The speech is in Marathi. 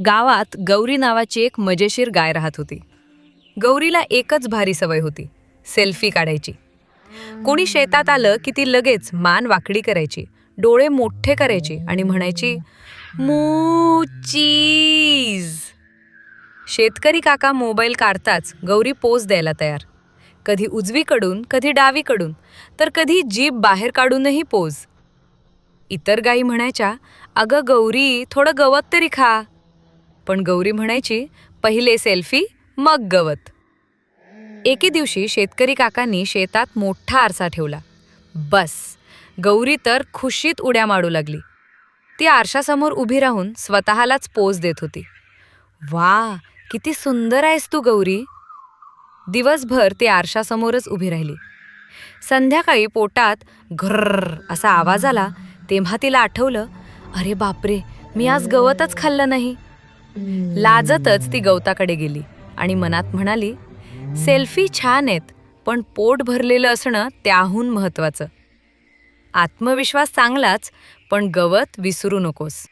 गावात गौरी नावाची एक मजेशीर गाय राहत होती. गौरीला एकच भारी सवय होती, सेल्फी काढायची. कोणी शेतात आलं की ती लगेच मान वाकडी करायची, डोळे मोठे करायची आणि म्हणायची, मू चीज. शेतकरी काका मोबाईल काढताच गौरी पोज द्यायला तयार. कधी उजवीकडून, कधी डावीकडून, तर कधी जीभ बाहेर काढूनही पोज. इतर गायी म्हणायच्या, अगं गौरी, थोडं गवत तरी खा. पण गौरी म्हणायची, पहिले सेल्फी मग गवत. एके दिवशी शेतकरी काकांनी शेतात मोठा आरसा ठेवला. बस, गौरी तर खुशीत उड्या मारू लागली. ती आरशासमोर उभी राहून स्वतःलाच पोज देत होती. वा, किती सुंदर आहेस तू गौरी. दिवसभर ती आरशासमोरच उभी राहिली. संध्याकाळी पोटात घर्र असा आवाज आला तेव्हा तिला आठवलं, अरे बापरे, मी आज गवतच खाल्लं नाही. लाजतच ती गवताकडे गेली आणि मनात म्हणाली, सेल्फी छान आहेत, पण पोट भरलेलं असणं त्याहून महत्वाचं. आत्मविश्वास चांगलाच, पण गवत विसरू नकोस.